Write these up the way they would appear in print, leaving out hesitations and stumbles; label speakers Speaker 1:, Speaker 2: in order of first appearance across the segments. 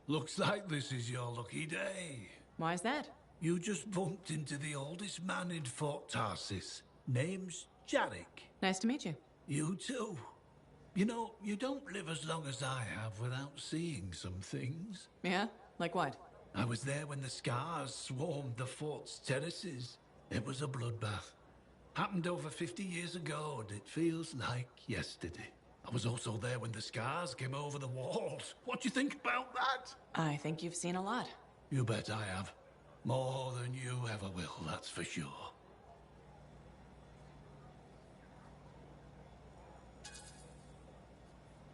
Speaker 1: Looks like this is your lucky day.
Speaker 2: Why is that?
Speaker 1: You just bumped into the oldest man in Fort Tarsis. Name's Jarek.
Speaker 2: Nice to meet you.
Speaker 1: You too. You know, you don't live as long as I have without seeing some things.
Speaker 2: Yeah? Like what?
Speaker 1: I was there when the scars swarmed the fort's terraces. It was a bloodbath. Happened over 50 years ago, and it feels like yesterday. I was also there when the scars came over the walls. What do you think about that?
Speaker 2: I think you've seen a lot.
Speaker 1: You bet I have. More than you ever will, that's for sure.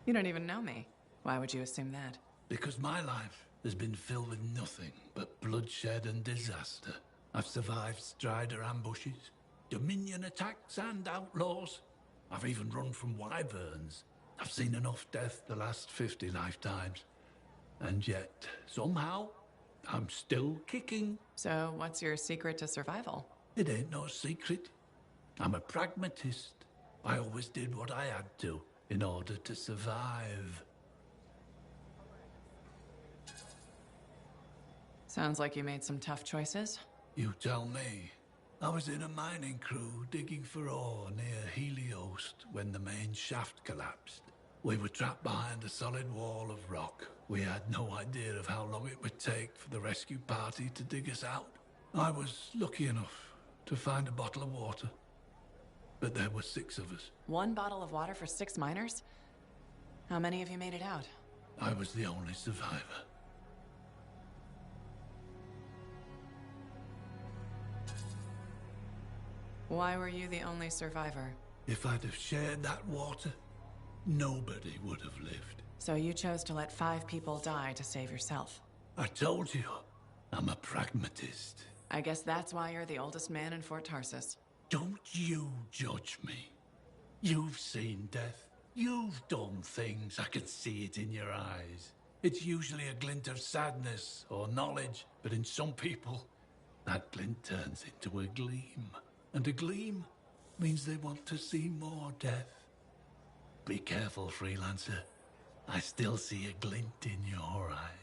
Speaker 2: You don't even know me. Why would you assume that?
Speaker 1: Because my life has been filled with nothing but bloodshed and disaster. I've survived Strider ambushes, Dominion attacks and outlaws. I've even run from wyverns. I've seen enough death the last 50 lifetimes. And yet, somehow, I'm still kicking.
Speaker 2: So, what's your secret to survival?
Speaker 1: It ain't no secret. I'm a pragmatist. I always did what I had to in order to survive.
Speaker 2: Sounds like you made some tough choices.
Speaker 1: You tell me. I was in a mining crew digging for ore near Heliost when the main shaft collapsed. We were trapped behind a solid wall of rock. We had no idea of how long it would take for the rescue party to dig us out. I was lucky enough to find a bottle of water. But there were 6 of us.
Speaker 2: 1 bottle of water for 6 miners? How many of you made it out?
Speaker 1: I was the only survivor.
Speaker 2: Why were you the only survivor?
Speaker 1: If I'd have shared that water, nobody would have lived.
Speaker 2: So you chose to let 5 people die to save yourself.
Speaker 1: I told you, I'm a pragmatist.
Speaker 2: I guess that's why you're the oldest man in Fort Tarsis.
Speaker 1: Don't you judge me. You've seen death. You've done things. I can see it in your eyes. It's usually a glint of sadness or knowledge, but in some people, that glint turns into a gleam. And a gleam means they want to see more death. Be careful, freelancer. I still see a glint in your eyes.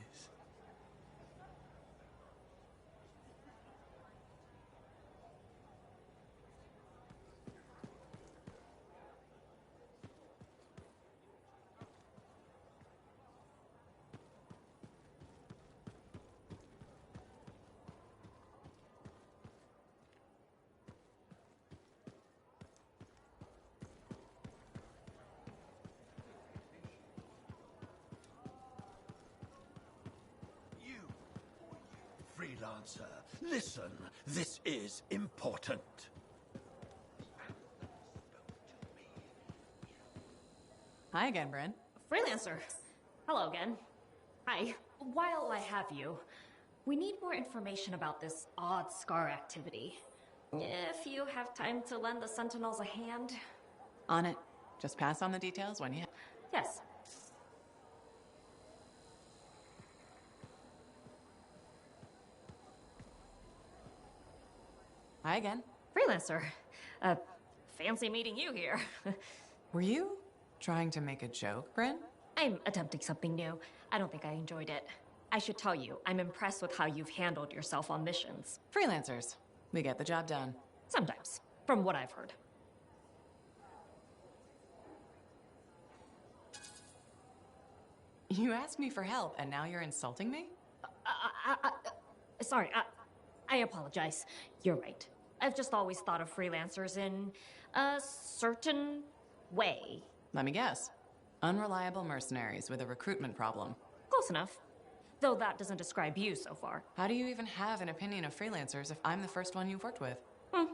Speaker 3: Freelancer, listen, this is important.
Speaker 2: Hi again, Bryn.
Speaker 4: Freelancer. Hello again. Hi. While I have you, we need more information about this odd scar activity. If you have time to lend the Sentinels a hand.
Speaker 2: On it. Just pass on the details when you...
Speaker 4: Yes.
Speaker 2: Hi again.
Speaker 4: Freelancer. Fancy meeting you here.
Speaker 2: Were you trying to make a joke, Bryn?
Speaker 4: I'm attempting something new. I don't think I enjoyed it. I should tell you, I'm impressed with how you've handled yourself on missions.
Speaker 2: Freelancers. We get the job done.
Speaker 4: Sometimes, from what I've heard.
Speaker 2: You asked me for help, and now you're insulting me?
Speaker 4: Sorry, I apologize. You're right. I've just always thought of freelancers in a certain way.
Speaker 2: Let me guess. Unreliable mercenaries with a recruitment problem.
Speaker 4: Close enough. Though that doesn't describe you so far.
Speaker 2: How do you even have an opinion of freelancers if I'm the first one you've worked with?
Speaker 4: From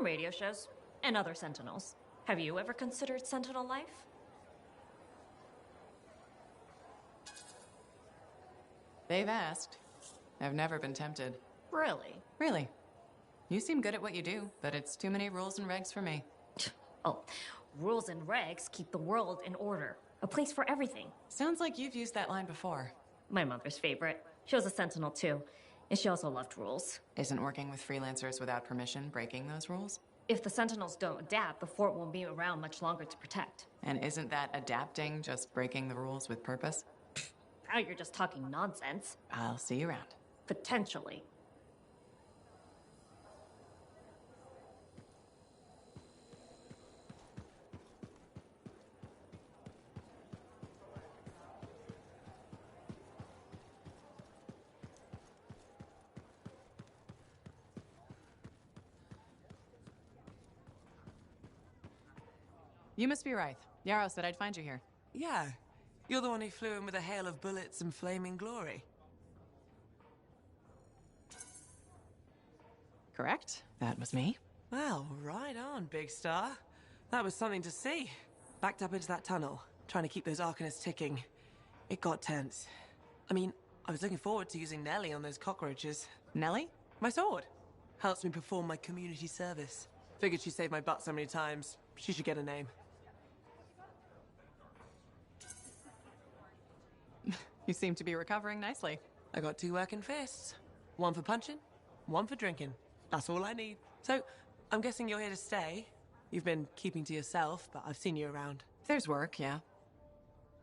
Speaker 4: radio shows and other Sentinels. Have you ever considered Sentinel life?
Speaker 2: They've asked. I've never been tempted.
Speaker 4: Really?
Speaker 2: Really. You seem good at what you do, but it's too many rules and regs for me.
Speaker 4: Oh, rules and regs keep the world in order. A place for everything.
Speaker 2: Sounds like you've used that line before.
Speaker 4: My mother's favorite. She was a Sentinel too, and she also loved rules.
Speaker 2: Isn't working with freelancers without permission breaking those rules?
Speaker 4: If the Sentinels don't adapt, the fort won't be around much longer to protect.
Speaker 2: And isn't that adapting just breaking the rules with purpose?
Speaker 4: now you're just talking nonsense.
Speaker 2: I'll see you around.
Speaker 4: Potentially.
Speaker 2: You must be Rythe. Yarrow said I'd find you here.
Speaker 5: Yeah. You're the one who flew in with a hail of bullets and flaming glory.
Speaker 2: Correct? That was me.
Speaker 5: Well, right on, big star. That was something to see. Backed up into that tunnel, trying to keep those Arcanists ticking. It got tense. I mean, I was looking forward to using Nellie on those cockroaches.
Speaker 2: Nellie?
Speaker 5: My sword. Helps me perform my community service. Figured she saved my butt so many times. She should get a name.
Speaker 2: You seem to be recovering nicely.
Speaker 5: I got 2 working fists. 1 for punching, 1 for drinking. That's all I need. So, I'm guessing you're here to stay. You've been keeping to yourself, but I've seen you around.
Speaker 2: There's work, yeah.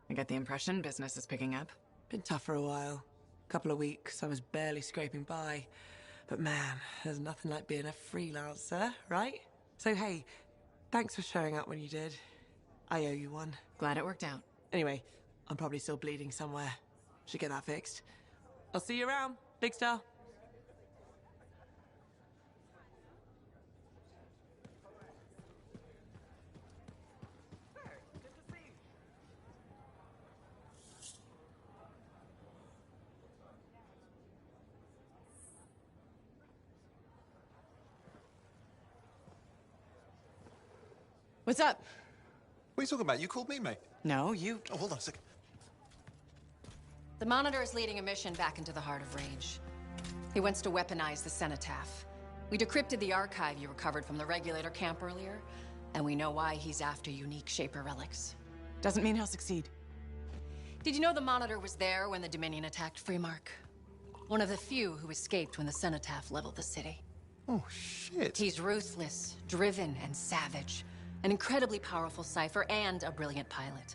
Speaker 2: I get the impression business is picking up.
Speaker 5: Been tough for a while. Couple of weeks, I was barely scraping by. But man, there's nothing like being a freelancer, right? So hey, thanks for showing up when you did. I owe you one.
Speaker 2: Glad it worked out.
Speaker 5: Anyway, I'm probably still bleeding somewhere. Should get that fixed. I'll see you around, big star.
Speaker 2: What's up?
Speaker 6: What are you talking about? You called me, mate.
Speaker 2: No, you...
Speaker 6: Oh, hold on a second.
Speaker 7: The Monitor is leading a mission back into the Heart of Rage. He wants to weaponize the Cenotaph. We decrypted the archive you recovered from the Regulator camp earlier, and we know why he's after unique Shaper relics.
Speaker 2: Doesn't mean he'll succeed.
Speaker 7: Did you know the Monitor was there when the Dominion attacked Freemark? One of the few who escaped when the Cenotaph leveled the city.
Speaker 6: Oh, shit.
Speaker 7: He's ruthless, driven, and savage. An incredibly powerful cipher and a brilliant pilot.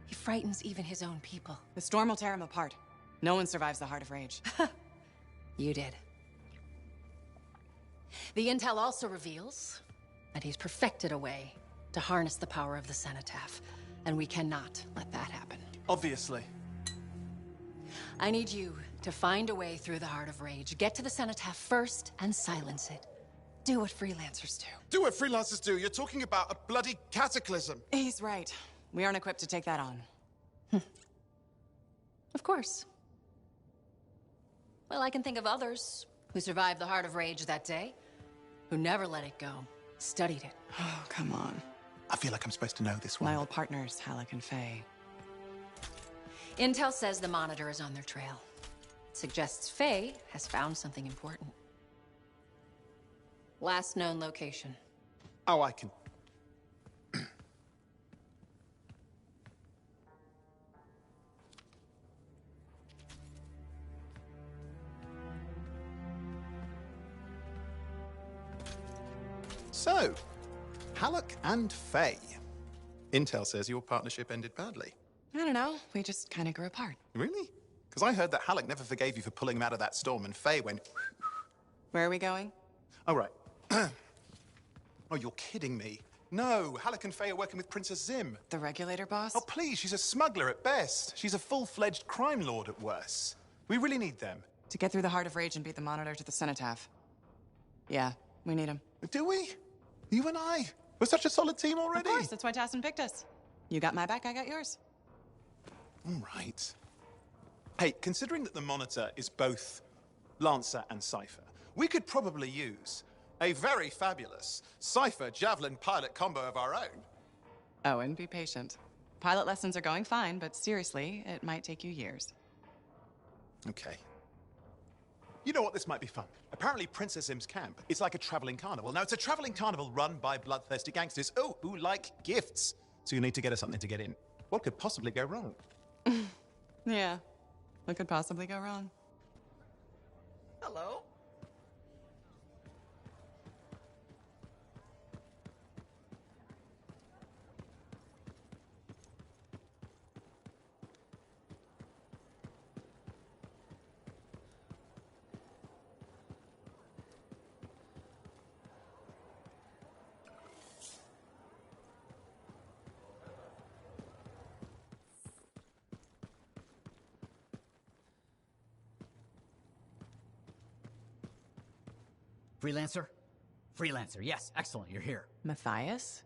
Speaker 7: He frightens even his own people.
Speaker 2: The storm will tear him apart. No one survives the Heart of Rage.
Speaker 7: You did. The intel also reveals that he's perfected a way to harness the power of the Cenotaph, and we cannot let that happen.
Speaker 6: Obviously.
Speaker 7: I need you to find a way through the Heart of Rage, get to the Cenotaph first, and silence it. Do what freelancers do.
Speaker 6: Do what freelancers do. You're talking about a bloody cataclysm.
Speaker 2: He's right. We aren't equipped to take that on.
Speaker 7: Of course. Well, I can think of others who survived the Heart of Rage that day, who never let it go, studied it.
Speaker 2: Oh, come on.
Speaker 6: I feel like I'm supposed to know this one.
Speaker 2: My old partners, Halleck and Faye.
Speaker 7: Intel says the Monitor is on their trail. Suggests Faye has found something important. Last known location.
Speaker 6: Oh, I can... So, Halleck and Faye. Intel says your partnership ended badly.
Speaker 2: I don't know. We just kind of grew apart.
Speaker 6: Really? Because I heard that Halleck never forgave you for pulling him out of that storm, and Faye went...
Speaker 2: Where are we going?
Speaker 6: Oh, right. Oh, you're kidding me. No, Halleck and Faye are working with Princess Zim.
Speaker 2: The Regulator boss?
Speaker 6: Oh, please, she's a smuggler at best. She's a full-fledged crime lord at worst. We really need them.
Speaker 2: To get through the Heart of Rage and beat the Monitor to the Cenotaph. Yeah, we need him.
Speaker 6: Do we? You and I? We're such a solid team already.
Speaker 2: Of course, that's why Tassin picked us. You got my back, I got yours.
Speaker 6: All right. Hey, considering that the Monitor is both Lancer and Cypher, we could probably use a very fabulous Cypher Javelin pilot combo of our own.
Speaker 2: Oh, and be patient. Pilot lessons are going fine, but seriously, it might take you years.
Speaker 6: Okay. You know what? This might be fun. Apparently, Princess Zim's camp is like a traveling carnival. Now, it's a traveling carnival run by bloodthirsty gangsters, who like gifts. So you need to get us something to get in. What could possibly go wrong?
Speaker 2: Yeah. What could possibly go wrong?
Speaker 5: Hello?
Speaker 8: Freelancer? Freelancer, yes. Excellent, you're here.
Speaker 2: Matthias?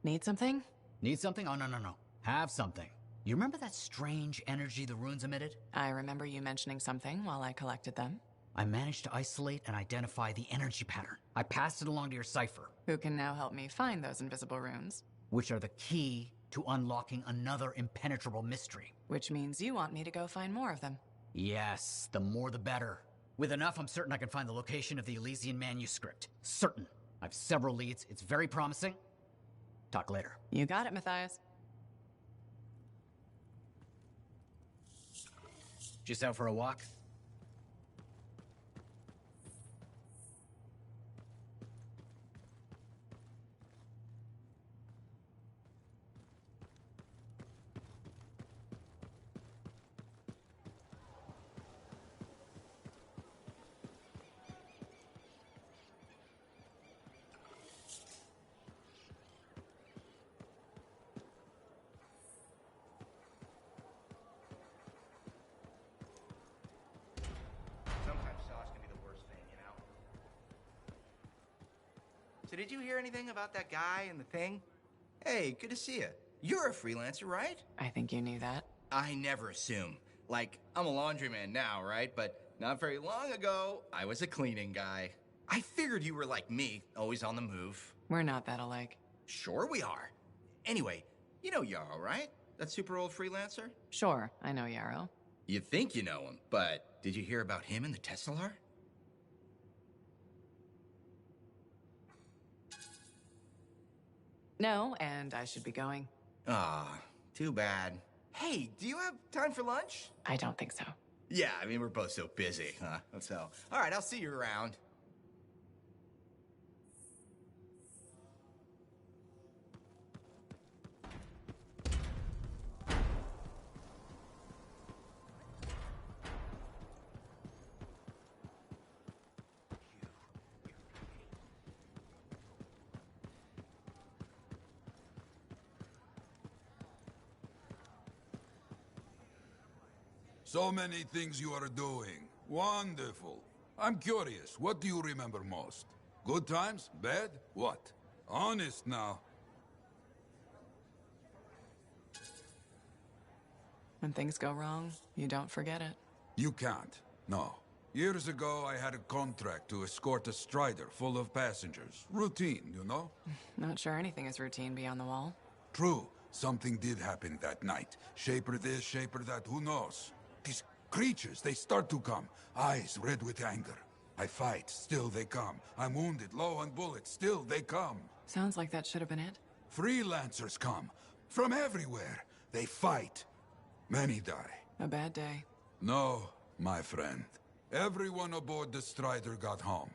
Speaker 2: Need something?
Speaker 8: Need something? Oh, no. Have something. You remember that strange energy the runes emitted?
Speaker 2: I remember you mentioning something while I collected them.
Speaker 8: I managed to isolate and identify the energy pattern. I passed it along to your cipher.
Speaker 2: Who can now help me find those invisible runes?
Speaker 8: Which are the key to unlocking another impenetrable mystery.
Speaker 2: Which means you want me to go find more of them.
Speaker 8: Yes, the more the better. With enough, I'm certain I can find the location of the Elysian manuscript. Certain. I've several leads. It's very promising. Talk later.
Speaker 2: You got it, Matthias.
Speaker 8: Just out for a walk?
Speaker 9: Sometimes sauce can be the worst thing, you know? So did you hear anything about that guy and the thing? Hey, good to see you. You're a freelancer, right?
Speaker 2: I think you knew that.
Speaker 9: I never assume. Like, I'm a laundryman now, right? But not very long ago, I was a cleaning guy. I figured you were like me, always on the move.
Speaker 2: We're not that alike.
Speaker 9: Sure we are. Anyway, you know Yarrow, right? That super old freelancer?
Speaker 2: Sure, I know Yarrow.
Speaker 9: You think you know him, but did you hear about him and the Tesla?
Speaker 2: No, and I should be going.
Speaker 9: Ah, too bad. Hey, do you have time for lunch?
Speaker 2: I don't think so.
Speaker 9: Yeah, I mean, we're both so busy, huh? So, all right, I'll see you around.
Speaker 10: So many things you are doing. Wonderful. I'm curious, what do you remember most? Good times? Bad? What? Honest now.
Speaker 2: When things go wrong, you don't forget it.
Speaker 10: You can't. No. Years ago, I had a contract to escort a Strider full of passengers. Routine, you know?
Speaker 2: Not sure anything is routine beyond the wall.
Speaker 10: True. Something did happen that night. Shaper this, shaper that, who knows? These creatures, they start to come. Eyes red with anger. I fight, still they come. I'm wounded, low on bullets, still they come.
Speaker 2: Sounds like that should have been it.
Speaker 10: Freelancers come. From everywhere. They fight. Many die.
Speaker 2: A bad day.
Speaker 10: No, my friend. Everyone aboard the Strider got home.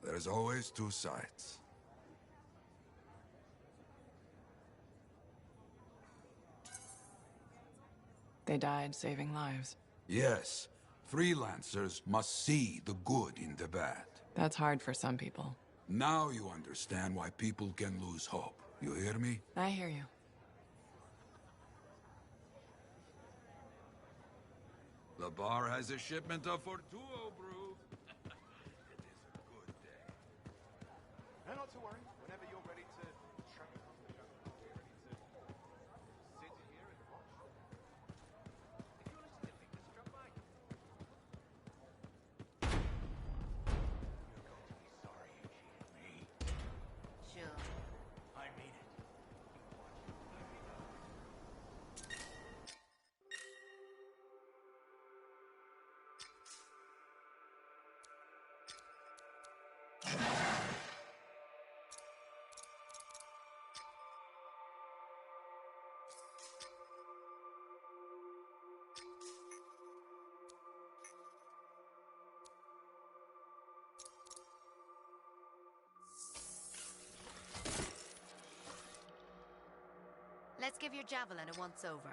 Speaker 10: There's always two sides.
Speaker 2: They died saving lives.
Speaker 10: Yes, freelancers must see the good in the bad.
Speaker 2: That's hard for some people.
Speaker 10: Now you understand why people can lose hope. You hear me?
Speaker 2: I hear you.
Speaker 10: The bar has a shipment of Fortuo brew. It is a good day.
Speaker 6: No, not to worry. Whenever you're ready to track across the jungle, we're ready to sit here and watch. If you're listening to think, just drop by. You're going to be sorry you cheated me.
Speaker 7: Sure.
Speaker 6: I mean it.
Speaker 7: Let's give your javelin a once-over.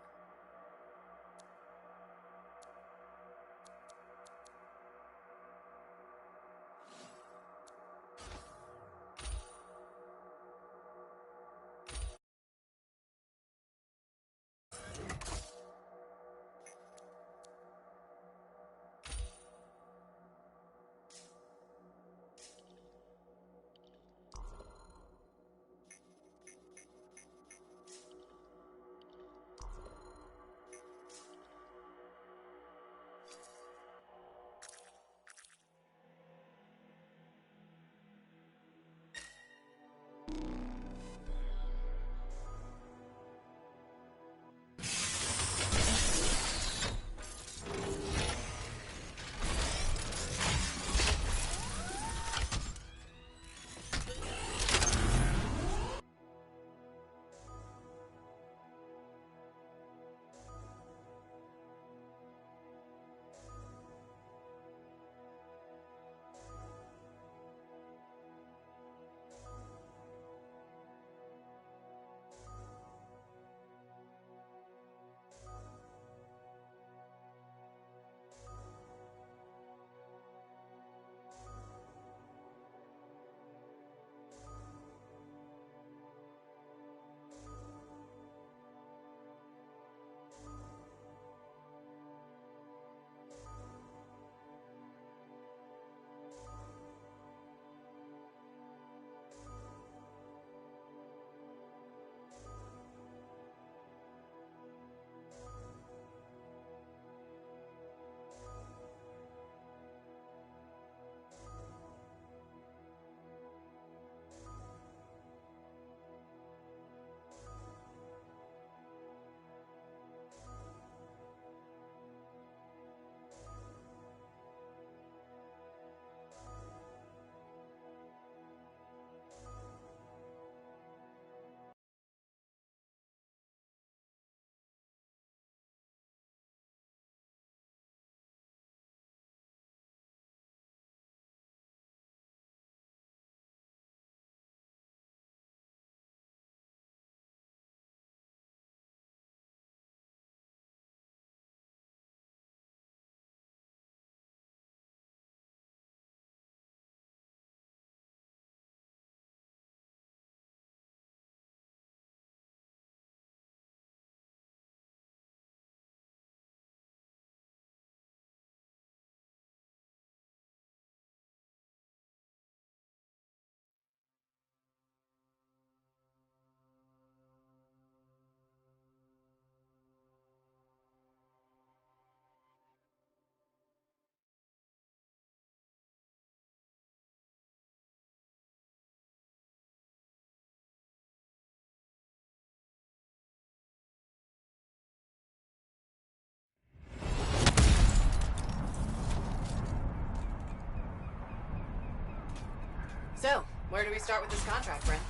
Speaker 7: So, where do we start with this contract, Brent?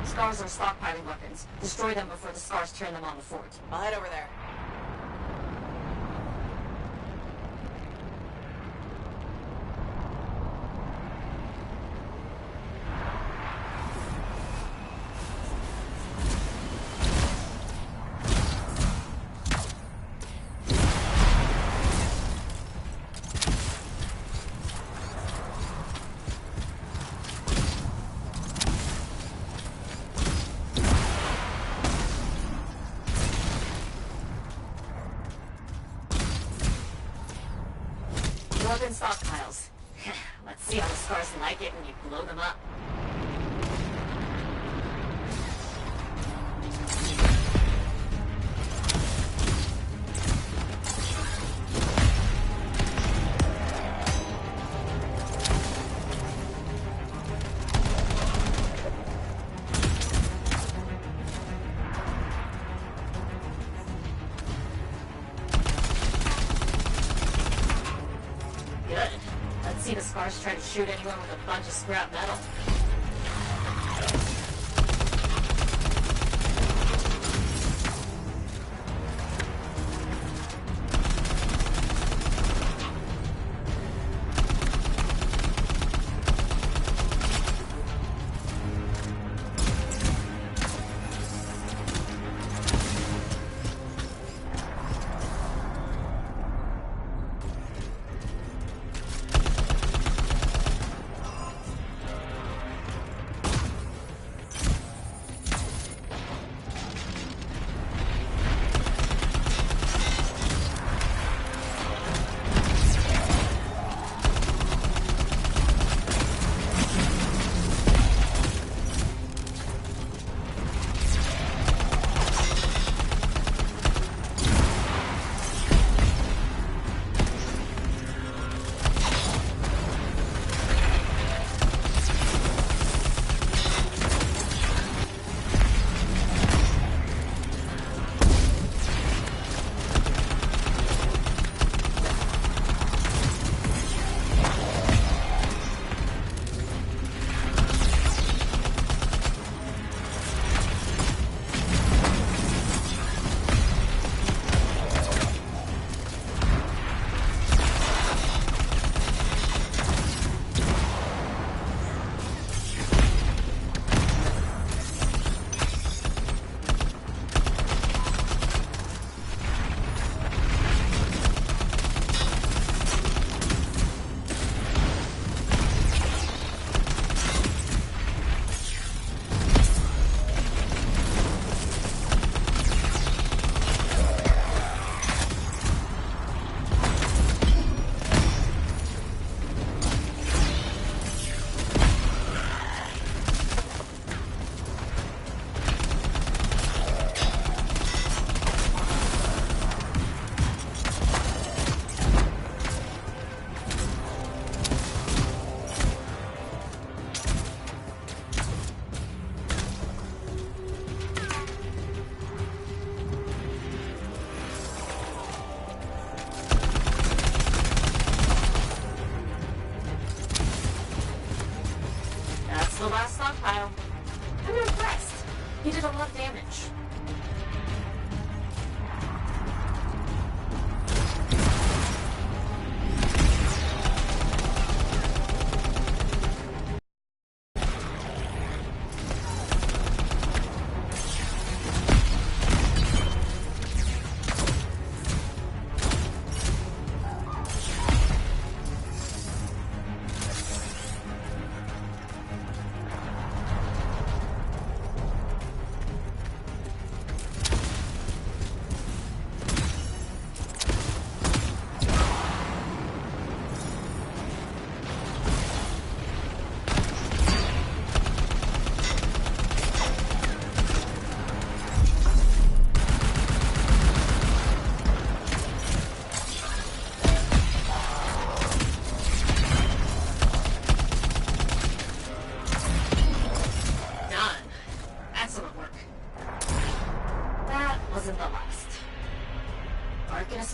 Speaker 11: Scars are stockpiling weapons. Destroy them before the Scars turn them on the fort.
Speaker 7: I'll head over there.
Speaker 11: Weapon stockpiles. Let's see how the Scars like it when you blow them up. Good. Let's see the Scars try to shoot anyone with a bunch of scrap metal. The last stockpile. I'm impressed. He did a lot of damage.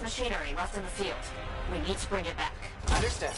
Speaker 11: Machinery left in the field. We need to bring it back.
Speaker 7: Understood.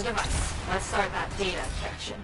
Speaker 11: the device. Let's start that data extraction.